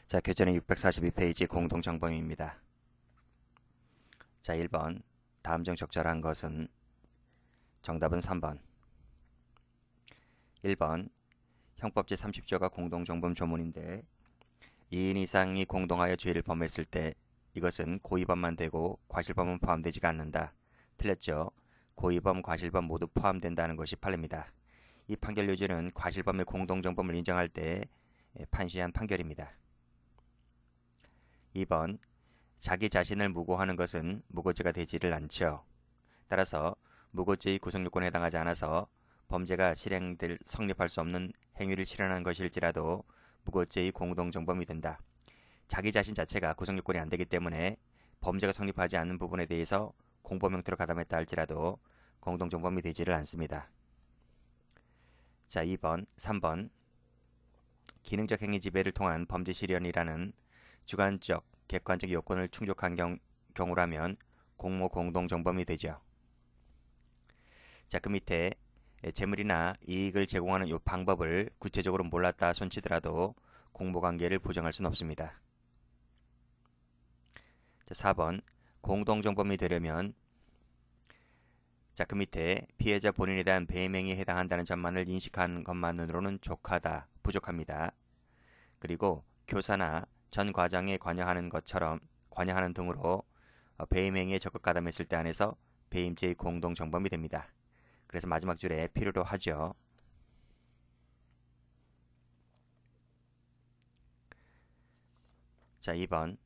자, 교재는 642페이지 공동정범입니다. 자, 1번. 다음 중 적절한 것은? 정답은 3번. 1번. 형법 제30조가 공동정범 조문인데 2인 이상이 공동하여 죄를 범했을 때 이것은 고의범만 되고 과실범은 포함되지가 않는다. 틀렸죠? 고의범, 과실범 모두 포함된다는 것이 판례입니다. 이 판결 요지는 과실범의 공동정범을 인정할 때 판시한 판결입니다. 2번. 자기 자신을 무고하는 것은 무고죄가 되지를 않죠. 따라서 무고죄의 구성요건에 해당하지 않아서 범죄가 실행될 성립할 수 없는 행위를 실현한 것일지라도 무고죄의 공동정범이 된다. 자기 자신 자체가 구성요건이 안 되기 때문에 범죄가 성립하지 않는 부분에 대해서 공범 형태로 가담했다 할지라도 공동정범이 되지를 않습니다. 자, 2번, 3번. 기능적 행위 지배를 통한 범죄 실현이라는 주관적, 객관적 요건을 충족한 경우라면 공모 공동정범이 되죠. 자, 그 밑에 재물이나 이익을 제공하는 이 방법을 구체적으로 몰랐다 손치더라도 공모관계를 부정할 수는 없습니다. 자, 4번. 공동정범이 되려면 자, 그 밑에 피해자 본인에 대한 배임행위에 해당한다는 점만을 인식한 것만으로는 족하다, 부족합니다. 그리고 교사나 전 과정에 관여하는 등으로 배임행위에 적극 가담했을 때 안에서 배임죄의 공동정범이 됩니다. 그래서 마지막 줄에 필요로 하죠. 자, 2번.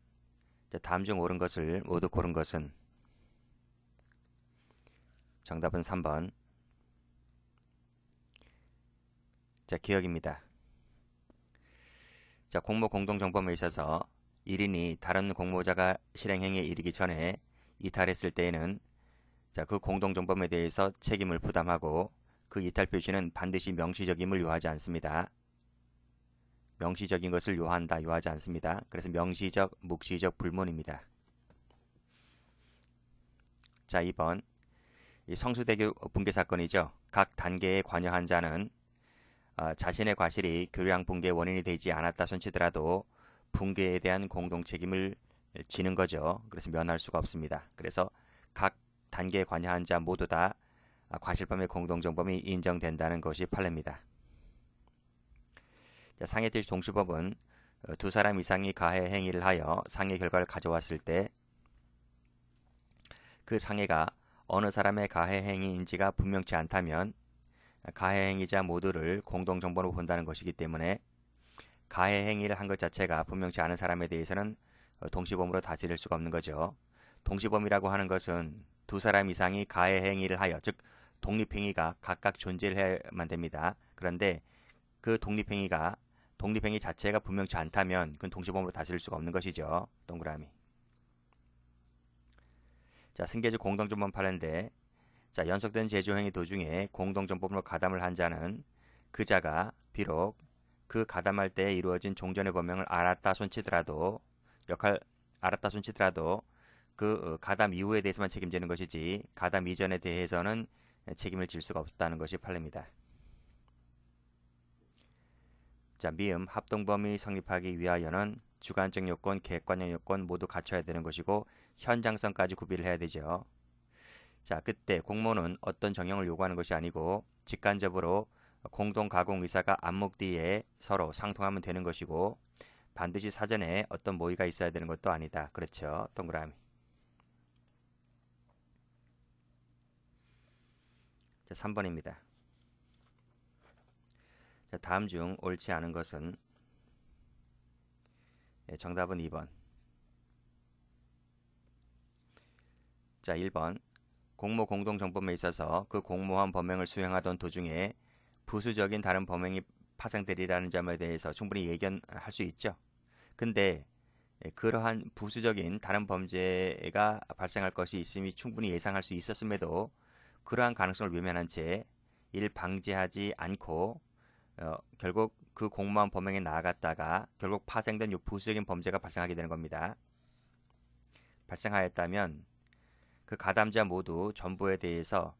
자, 다음 중 옳은 것을 모두 고른 것은? 정답은 3번. 자, 기억입니다. 자, 공모 공동정범에 있어서 1인이 다른 공모자가 실행행위에 이르기 전에 이탈했을 때에는 자, 그 공동정범에 대해서 책임을 부담하고 그 이탈 표시는 반드시 명시적임을 요하지 않습니다. 명시적인 것을 요하지 않습니다. 그래서 명시적, 묵시적 불문입니다. 자, 2번. 이 성수대교 붕괴 사건이죠. 각 단계에 관여한 자는 자신의 과실이 교량 붕괴 원인이 되지 않았다 손치더라도 붕괴에 대한 공동 책임을 지는 거죠. 그래서 면할 수가 없습니다. 그래서 각 단계에 관여한 자 모두 다 과실범의 공동정범이 인정된다는 것이 판례입니다. 상해죄 동시법은 두 사람 이상이 가해 행위를 하여 상해 결과를 가져왔을 때 그 상해가 어느 사람의 가해 행위인지가 분명치 않다면 가해 행위자 모두를 공동정범으로 본다는 것이기 때문에 가해 행위를 한 것 자체가 분명치 않은 사람에 대해서는 동시범으로 다스릴 수가 없는 거죠. 동시범이라고 하는 것은 두 사람 이상이 가해 행위를 하여, 즉 독립행위가 각각 존재를 해야만 됩니다. 그런데 그 독립행위 자체가 분명치 않다면 그건 동시범으로 다스릴 수가 없는 것이죠. 동그라미. 자, 승계적 공동정범 판례인데 자, 연속된 제조행위 도중에 공동정범으로 가담을 한 자는 그 자가 비록 그 가담할 때 이루어진 종전의 범행을 알았다 손치더라도 그 가담 이후에 대해서만 책임지는 것이지 가담 이전에 대해서는 책임을 질 수가 없다는 것이 판례입니다. 자, 미음 합동범이 성립하기 위하여는 주관적 요건, 객관적 요건 모두 갖춰야 되는 것이고 현장성까지 구비를 해야 되죠. 자, 그때 공모는 어떤 정형을 요구하는 것이 아니고 직간접으로 공동 가공 의사가 안목 뒤에 서로 상통하면 되는 것이고 반드시 사전에 어떤 모의가 있어야 되는 것도 아니다. 그렇죠. 동그라미. 자, 3번입니다. 자, 다음 중 옳지 않은 것은? 정답은 2번. 자, 1번. 공모 공동정범에 있어서 그 공모한 범행을 수행하던 도중에 부수적인 다른 범행이 파생되리라는 점에 대해서 충분히 예견할 수 있죠. 근데 그러한 부수적인 다른 범죄가 발생할 것이 있음이 충분히 예상할 수 있었음에도 그러한 가능성을 외면한 채 이를 방지하지 않고 결국 그 공모한 범행에 나아갔다가 결국 파생된 이 부수적인 범죄가 발생하게 되는 겁니다. 발생하였다면 그 가담자 모두 전부에 대해서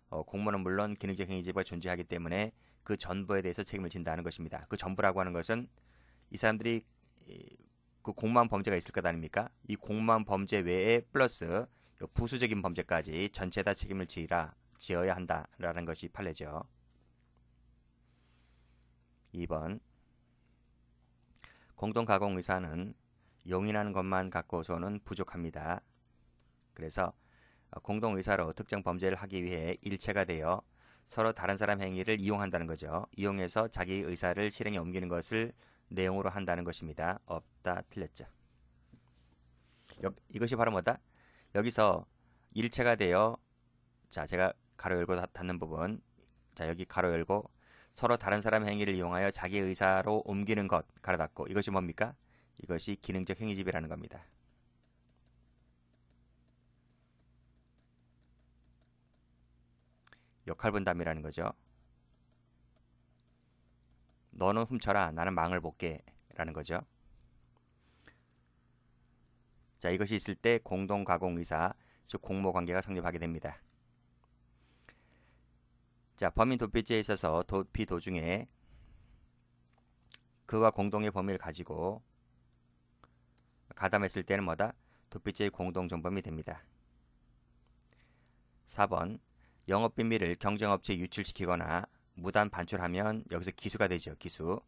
공모는 물론 기능적 행위지가 존재하기 때문에 그 전부에 대해서 책임을 진다는 것입니다. 그 전부라고 하는 것은 이 사람들이 그 공모한 범죄가 있을 것 아닙니까? 이 공모한 범죄 외에 플러스 부수적인 범죄까지 전체 다 책임을 지어야 한다라는 것이 판례죠. 2번 공동가공의사는 용인하는 것만 갖고서는 부족합니다. 그래서 공동의사로 특정 범죄를 하기 위해 일체가 되어 서로 다른 사람 행위를 이용한다는 거죠. 이용해서 자기 의사를 실행에 옮기는 것을 내용으로 한다는 것입니다. 없다. 틀렸죠. 이것이 바로 뭐다? 여기서 일체가 되어, 자, 제가 가로 열고 닫는 부분, 자, 여기 가로 열고 서로 다른 사람 행위를 이용하여 자기 의사로 옮기는 것, 가로 닫고, 이것이 뭡니까? 이것이 기능적 행위집이라는 겁니다. 역할분담이라는 거죠. 너는 훔쳐라, 나는 망을 볼게 라는 거죠. 자, 이것이 있을 때 공동가공의사, 즉 공모관계가 성립하게 됩니다. 자, 범인 도피죄에 있어서 도피 도중에 그와 공동의 범위를 가지고 가담했을 때는 뭐다? 도피죄의 공동정범이 됩니다. 4번 영업비밀을 경쟁업체에 유출시키거나 무단 반출하면 여기서 기수가 되죠. 기수.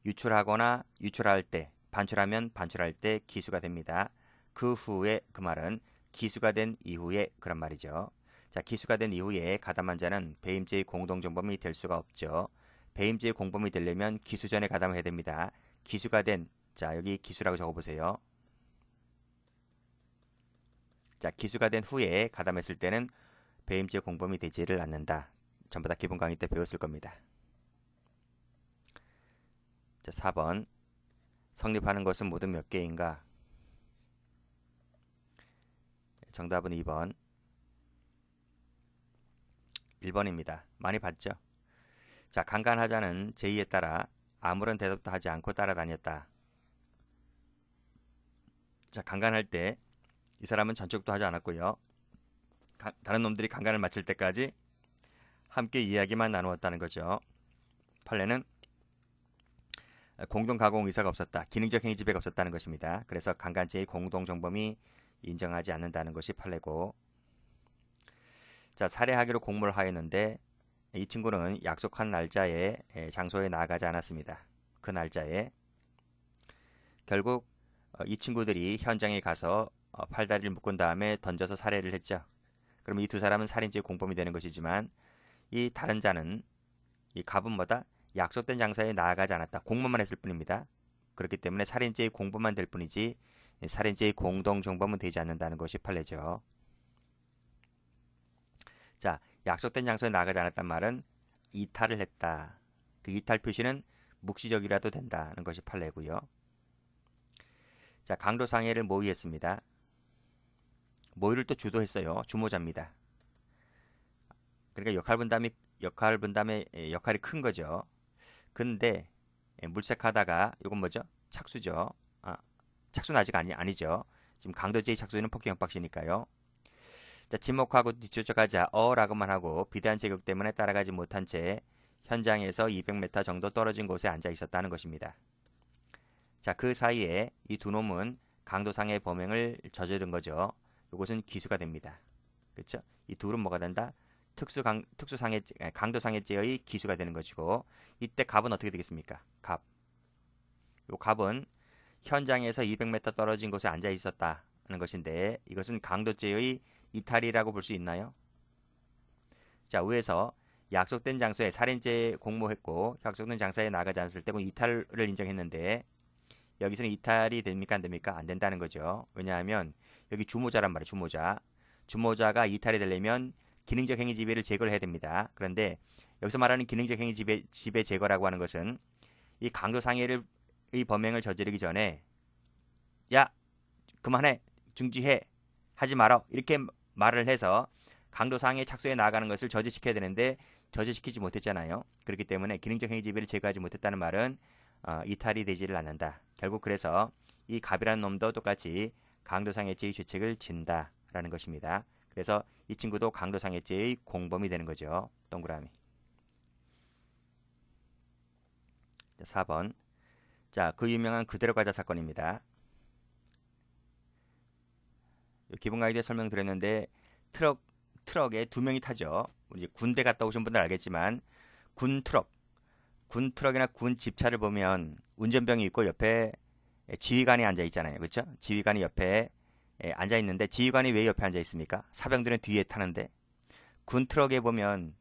유출하거나 유출할 때, 반출하면 반출할 때 기수가 됩니다. 그 후에, 그 말은 기수가 된 이후에 그런 말이죠. 자, 기수가 된 이후에 가담한 자는 배임죄의 공동정범이 될 수가 없죠. 배임죄의 공범이 되려면 기수 전에 가담을 해야 됩니다. 기수가 된, 자, 여기 기수라고 적어보세요. 자, 기수가 된 후에 가담했을 때는 배임죄 공범이 되지를 않는다. 전부 다 기본 강의 때 배웠을 겁니다. 자, 4번 성립하는 것은 모두 몇 개인가? 정답은 2번 1번입니다. 많이 봤죠? 자, 강간하자는 제의에 따라 아무런 대답도 하지 않고 따라다녔다. 자, 강간할 때 이 사람은 전적도 하지 않았고요. 다른 놈들이 강간을 마칠 때까지 함께 이야기만 나누었다는 거죠. 판례는 공동가공 의사가 없었다. 기능적 행위 지배가 없었다는 것입니다. 그래서 강간죄의 공동정범이 인정하지 않는다는 것이 판례고, 자, 살해하기로 공모를 하였는데 이 친구는 약속한 날짜에 장소에 나아가지 않았습니다. 그 날짜에 결국 이 친구들이 현장에 가서 팔다리를 묶은 다음에 던져서 살해를 했죠. 그럼 이 두 사람은 살인죄 공범이 되는 것이지만 이 다른 자는, 이 갑은 뭐다? 약속된 장소에 나아가지 않았다. 공모만 했을 뿐입니다. 그렇기 때문에 살인죄의 공범만 될 뿐이지 살인죄의 공동정범은 되지 않는다는 것이 판례죠. 자, 약속된 장소에 나아가지 않았단 말은 이탈을 했다. 그 이탈 표시는 묵시적이라도 된다는 것이 판례고요. 자, 강도상해를 모의했습니다. 모의를 또 주도했어요. 주모자입니다. 그러니까 역할분담의 역할이 큰 거죠. 근데 물색하다가 이건 뭐죠? 착수죠. 착수는 아직 아니죠. 지금 강도죄의 착수는 폭행 협박시니까요. 자, 지목하고 뒤쫓아가자 라고만 하고 비대한 체격 때문에 따라가지 못한 채 현장에서 200m 정도 떨어진 곳에 앉아 있었다는 것입니다. 자, 그 사이에 이 두 놈은 강도상해 범행을 저지른 거죠. 이것은 기수가 됩니다. 그렇죠? 이 둘은 뭐가 된다? 강도상해죄의 기수가 되는 것이고, 이때 갑은 어떻게 되겠습니까? 갑. 요 갑은 현장에서 200m 떨어진 곳에 앉아 있었다는 것인데, 이것은 강도죄의 이탈이라고 볼 수 있나요? 자, 위에서 약속된 장소에 살인죄 공모했고 약속된 장소에 나가지 않았을 때 이탈을 인정했는데, 여기서는 이탈이 됩니까? 안 됩니까? 안 된다는 거죠. 왜냐하면 여기 주모자란 말이에요. 주모자가 이탈이 되려면 기능적 행위 지배를 제거를 해야 됩니다. 그런데 여기서 말하는 기능적 행위 지배 제거라고 하는 것은 이 강도상해의 범행을 저지르기 전에 야, 그만해, 중지해, 하지 마라, 이렇게 말을 해서 강도상해 착수에 나아가는 것을 저지시켜야 되는데 저지시키지 못했잖아요. 그렇기 때문에 기능적 행위 지배를 제거하지 못했다는 말은 이탈이 되지를 않는다. 결국 그래서 이 갑이라는 놈도 똑같이 강도상해죄의 죄책을 진다라는 것입니다. 그래서 이 친구도 강도상해죄의 공범이 되는 거죠. 동그라미. 4번. 자, 그 유명한 그대로 가자 사건입니다. 기본 가이드에 설명드렸는데 트럭에 두 명이 타죠. 이제 군대 갔다 오신 분들 알겠지만 군 트럭이나 군 집차를 보면 운전병이 있고 옆에 지휘관이 앉아 있잖아요. 그렇죠? 지휘관이 옆에 앉아 있는데 지휘관이 왜 옆에 앉아 있습니까? 사병들은 뒤에 타는데 군 트럭에 보면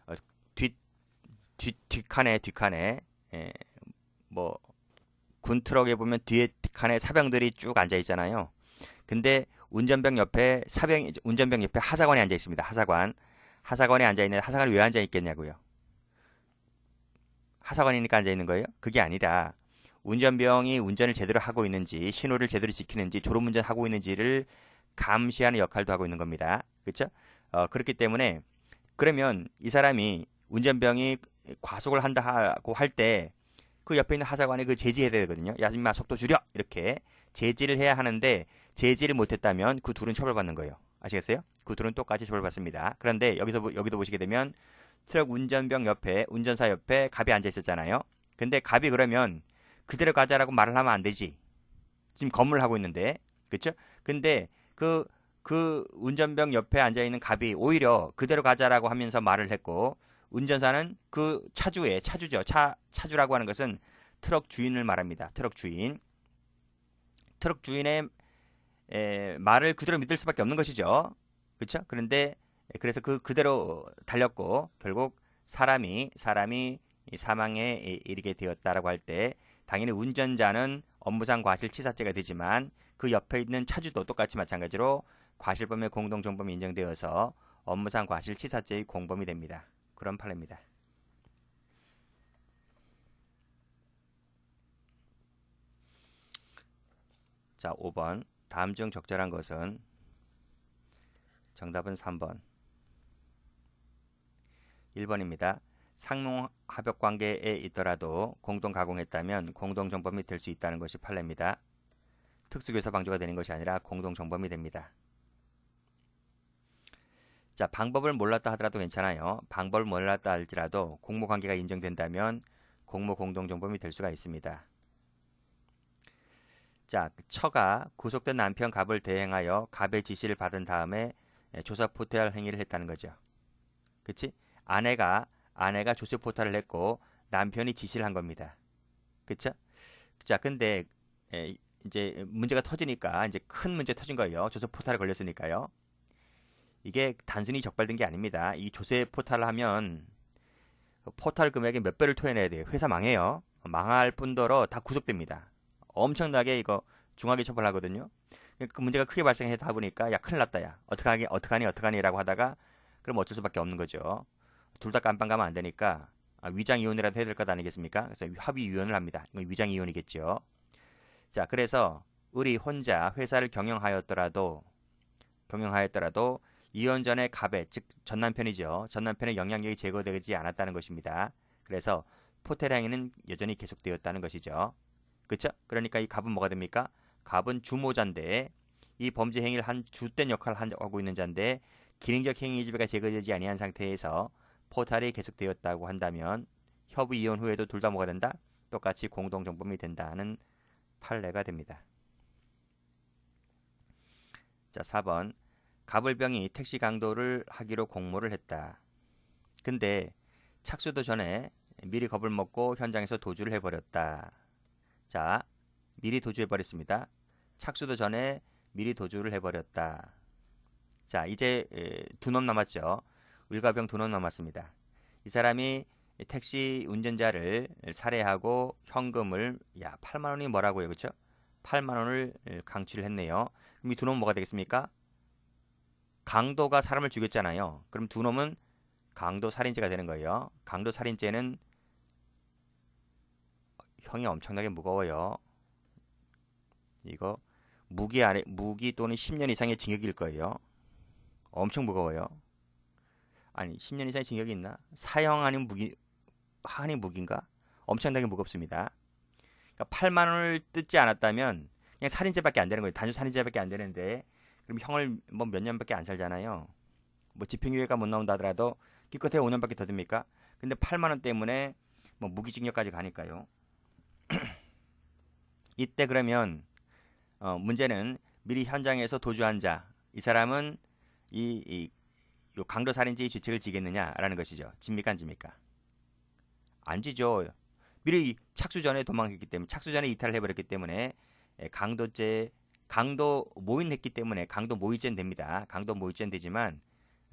어, 뒷, 뒷칸에 뭐 군 트럭에 보면 뒤에 칸에 사병들이 쭉 앉아 있잖아요. 근데 운전병 옆에 하사관이 앉아 있습니다. 하사관이 앉아 있는데 하사관이 왜 앉아 있겠냐고요. 하사관이니까 앉아 있는 거예요? 그게 아니라 운전병이 운전을 제대로 하고 있는지 신호를 제대로 지키는지 졸음운전 하고 있는지를 감시하는 역할도 하고 있는 겁니다. 그렇죠? 그렇기 때문에 그러면 이 사람이 운전병이 과속을 한다고 할 때 그 옆에 있는 하사관이 그 제지해야 되거든요. 야, 임마 속도 줄여! 이렇게 제지를 해야 하는데 제지를 못했다면 그 둘은 처벌받는 거예요. 아시겠어요? 그 둘은 똑같이 처벌받습니다. 그런데 여기도 보시게 되면 트럭 운전사 옆에 갑이 앉아 있었잖아요. 근데 갑이 그러면 그대로 가자라고 말을 하면 안 되지. 지금 검문을 하고 있는데, 그렇죠? 근데 그 운전병 옆에 앉아 있는 갑이 오히려 그대로 가자라고 하면서 말을 했고, 운전사는 그 차주죠. 차주라고 하는 것은 트럭 주인을 말합니다. 트럭 주인의 말을 그대로 믿을 수밖에 없는 것이죠. 그렇죠? 그래서 그대로 달렸고 결국 사람이 사망에 이르게 되었다라고 할 때 당연히 운전자는 업무상 과실치사죄가 되지만 그 옆에 있는 차주도 똑같이 마찬가지로 과실범의 공동정범이 인정되어서 업무상 과실치사죄의 공범이 됩니다. 그런 판례입니다. 자, 5번. 다음 중 적절한 것은 정답은 3번. 1번입니다. 상농합역 관계에 있더라도 공동 가공했다면 공동 정범이 될 수 있다는 것이 판례입니다. 특수교사 방조가 되는 것이 아니라 공동 정범이 됩니다. 자, 방법을 몰랐다 하더라도 괜찮아요. 방법을 몰랐다 할지라도 공모 관계가 인정된다면 공모 공동 정범이 될 수가 있습니다. 자, 처가 구속된 남편 갑을 대행하여 갑의 지시를 받은 다음에 조사 포탈 행위를 했다는 거죠. 그치? 아내가 조세 포탈을 했고 남편이 지시를 한 겁니다. 그쵸? 자, 근데 이제 문제가 터지니까 이제 큰 문제 터진 거예요. 조세 포탈에 걸렸으니까요. 이게 단순히 적발된 게 아닙니다. 이 조세 포탈을 하면 포탈 금액의 몇 배를 토해내야 돼요. 회사 망해요. 망할 뿐더러 다 구속됩니다. 엄청나게 이거 중하게 처벌하거든요. 그 문제가 크게 발생하다 보니까 야 큰일 났다 야 어떡하니라고 하다가 그럼 어쩔 수밖에 없는 거죠. 둘 다 깜빵 가면 안 되니까 위장이혼이라도 해야 될 것 아니겠습니까? 그래서 합의이혼을 합니다. 이건 위장이혼이겠죠. 자, 그래서 우리 혼자 회사를 경영하였더라도 이혼 전에 갑의 즉 전남편이죠. 전남편의 영향력이 제거되지 않았다는 것입니다. 그래서 포탈 행위는 여전히 계속되었다는 것이죠. 그렇죠? 그러니까 이 갑은 뭐가 됩니까? 갑은 주모자인데 이 범죄 행위를 한 주된 역할을 하고 있는 자인데 기능적 행위 지배가 제거되지 아니한 상태에서 포탈이 계속되었다고 한다면 협의 이혼 후에도 둘 다 뭐가 된다? 똑같이 공동정범이 된다는 판례가 됩니다. 자, 4번. 갑을병이 택시 강도를 하기로 공모를 했다. 근데 착수도 전에 미리 겁을 먹고 현장에서 도주를 해버렸다. 자, 미리 도주해버렸습니다. 착수도 전에 미리 도주를 해버렸다. 자, 이제 두 놈 남았죠. 을과병 두 놈 남았습니다. 이 사람이 택시 운전자를 살해하고 현금을 8만 원이 뭐라고요, 그렇죠? 8만 원을 강취를 했네요. 그럼 이 두 놈은 뭐가 되겠습니까? 강도가 사람을 죽였잖아요. 그럼 두 놈은 강도 살인죄가 되는 거예요. 강도 살인죄는 형이 엄청나게 무거워요. 이거 무기 또는 10년 이상의 징역일 거예요. 엄청 무거워요. 아니 10년 이상의 징역이 있나? 사형 아닌 무기인가? 엄청나게 무겁습니다. 그러니까 8만 원을 뜯지 않았다면 그냥 살인죄밖에 안 되는 거예요. 단순 살인죄밖에 안 되는데 그럼 형을 뭐 몇 년밖에 안 살잖아요. 뭐 집행유예가 못 나온다 하더라도 기껏해 5년밖에 더 됩니까? 근데 8만 원 때문에 뭐 무기징역까지 가니까요. 이때 그러면 문제는 미리 현장에서 도주한 자 이 사람은 요 강도살인죄의 죄책을 지겠느냐라는 것이죠. 집니까 안 집니까? 안 지죠. 미리 착수 전에 도망했기 때문에 착수 전에 이탈을 해버렸기 때문에 강도 모의했기 때문에 강도 모의죄는 됩니다. 강도 모의죄는 되지만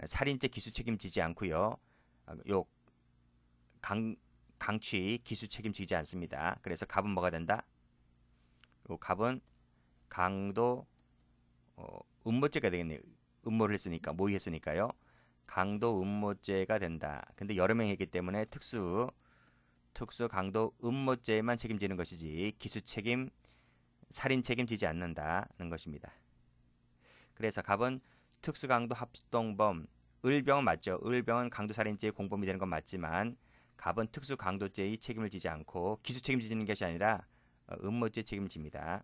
살인죄 기수 책임지지 않고요. 요 강취 기수 책임지지 않습니다. 그래서 갑은 뭐가 된다? 요 갑은 강도 음모죄가 되겠네요. 음모를 했으니까 모의했으니까요. 강도 음모죄가 된다. 근데 여러 명이 했기 때문에 특수 강도 음모죄만 책임지는 것이지 기수 책임 살인 책임지지 않는다는 것입니다. 그래서 갑은 특수 강도 합동범 을병은 맞죠. 을병은 강도 살인죄의 공범이 되는 건 맞지만 갑은 특수 강도죄의 책임을 지지 않고 기수 책임지는 것이 아니라 음모죄 책임을 집니다.